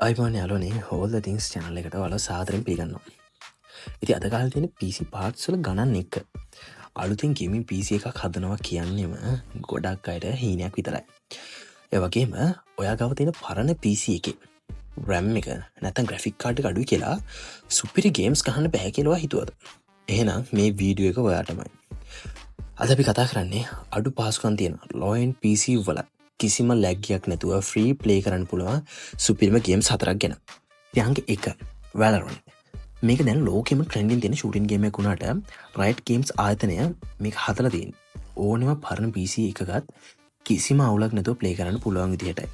අයිබෝන් යාලුවනේ හෝල් ද things channel එකට ඔයාලා සාදරයෙන් පිළිගන්නවා. ඉතින් අද කාලේ තියෙන PC parts වල ගණන් එක අලුතින් ගේමින් PC එකක් හදනවා කියන්නේම ගොඩක් අයට හීනයක් විතරයි. ඒ වගේම ඔයා ගාව තියෙන පරණ PC එකේ RAM එක නැත්නම් graphic card එක අඩුයි කියලා සුපිරි games ගහන්න බෑ කියලා හිතුවද? එහෙනම් මේ වීඩියෝ එක ඔයාටමයි. අද අපි කතා කරන්නේ අඩු පහසුකම් තියෙන low end PC වල කිසිම ලැග්ගයක් නැතුව ෆ්‍රී ප්ලේ කරන්න පුළුවන් සුපිරිම ගේම්ස් 4ක් ගැන. ඉතින් එක Valorant. මේක දැන් ලෝකෙම ට්‍රෙන්ඩින් තියෙන ෂූටින් ගේම් එකක් වුණාට Riot Games ආයතනය මේක හදලා තියෙන්නේ. ඕනෙම පරණ PC එකකත් කිසිම අවුලක් නැතුව ප්ලේ කරන්න පුළුවන් විදිහටයි.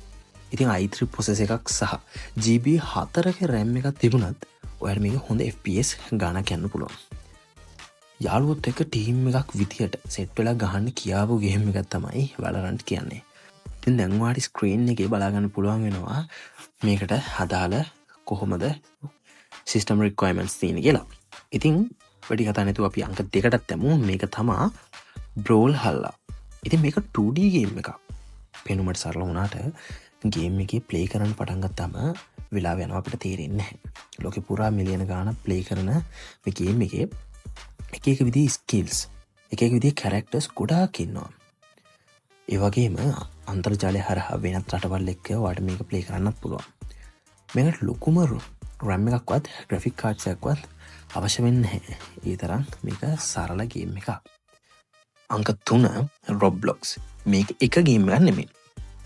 ඉතින් i3 processor එකක් සහ GB 4ක RAM එකක් තිබුණත් ඔයාලට මේක හොඳ FPS ගානක් යන්න පුළුවන්. යාළුවොත් එක්ක ටීම් එකක් විදියට සෙට් වෙලා ගහන්න කියාපු ගේම් එකක් තමයි Valorant කියන්නේ. ඉතින් දැන් ඔයාලට ස්ක්‍රීන් එකේ බලා ගන්න පුළුවන් වෙනවා මේකට අදාළ කොහොමද සිස්ටම් රික්වයර්මන්ට්ස් තියෙන්නේ කියලා. ඉතින් වැඩි කතා නැතුව අපි අංක දෙකටත් යමු. මේක තමයි Brawlhalla. ඉතින් මේක 2D ගේම් එකක්. පෙනුමට සරල වුණාට ගේම් එකේ ප්ලේ කරන්න පටන් ගත්තාම වෙලාව යනවා අපිට තේරෙන්නේ නැහැ. ලෝකේ පුරා මිලියන ගාණක් ප්ලේ කරන මේ ගේම් එකේ එක එක විදිහේ ස්කිල්ස්, එක එක විදිහේ කැරක්ටර්ස් ගොඩාක් ඉන්නවා. ඒ වගේම අන්තර්ජාලය හරහා වෙනත් රටවල් එක්ක ඔයාලට මේක ප්ලේ කරන්නත් පුළුවන්. මේකට ලොකුම RAM එකක්වත් graphic cards එකක්වත් අවශ්‍ය වෙන්නේ නැහැ. ඒ තරම් මේක සරල ගේම් එකක්. අංක 3 Roblox. මේක එක ගේම් එකක් නෙමෙයි.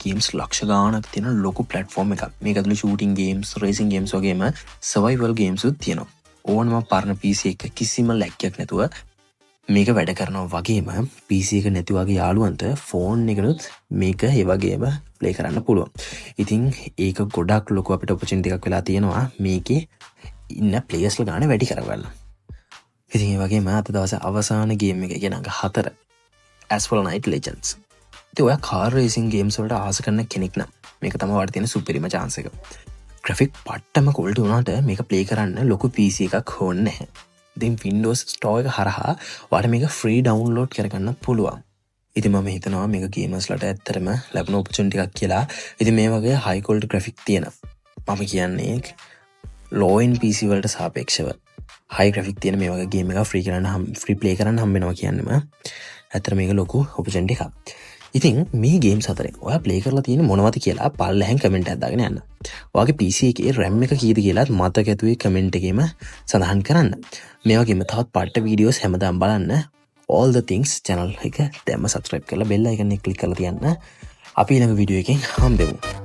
ගේම්ස් ලක්ෂ ගාණක් තියෙන ලොකු platform එකක්. මේක ඇතුළේ shooting games, racing games වගේම survival games උත් තියෙනවා. ඕනම පරණ PC එක කිසිම ලැග්ගයක් නැතුව මේක වැඩ කරනවා වගේම PC එක නැති වගේ යාළුවන්ට ෆෝන් එකනොත් මේක ඒ වගේම ප්ලේ කරන්න පුළුවන්. ඉතින් ඒක ගොඩක් ලොකු අපිට ඔපචුනිටි එකක් වෙලා තියෙනවා මේකේ ඉන්න ප්ලේයර්ස්ලා ගන්න වැඩි කරගන්න. ඉතින් ඒ වගේම අද දවසේ අවසාන ගේම් එක කියන අංක 4 Asphalt Night Legends. ඉතින් ඔයා කාර් රේසින් ගේම්ස් වලට ආස කරන කෙනෙක් නම් මේක තමයි ඔයාලට තියෙන සුපිරිම chance එක. graphic පට්ටම quality වුණාට මේක ප්ලේ කරන්න ලොකු PC එකක් ඕනේ නැහැ. ඉතින් Windows Store එක හරහා ඔයාලට මේක ෆ්‍රී ඩවුන්ලෝඩ් කරගන්න පුළුවන්. ඉතින් මම හිතනවා මේක ගේමර්ස්ලාට ඇත්තටම ලැබෙන ඔපචුනිටි එකක් කියලා. ඉතින් මේ වගේ high quality graphic තියෙන මම කියන්නේ low end PC වලට සාපේක්ෂව high graphic තියෙන මේ වගේ ගේම් එකක් ෆ්‍රී ප්ලේ කරන්න හම්බ වෙනවා කියන්නේම ඇත්තට මේක ලොකු ඔපචුනිටි එකක්. ඉතින් මේ ගේම්ස් අතරින් ඔයා ප්ලේ කරලා තියෙන මොනවද කියලා පල්ලෙහෙන් කමෙන්ට් එකක් දාගෙන යන්න. ඔයාගේ PC එකේ RAM එක කීයද කියලාත් මතක ඇතුවේ කමෙන්ට් එකේම සඳහන් කරන්න. මේ වගේම තවත් පට්ට වීඩියෝස් හැමදාම බලන්න all the things channel එක දැම්ම subscribe කරලා bell icon එක click කරලා තියන්න. අපි ඊළඟ වීඩියෝ එකෙන් හම්බෙමු.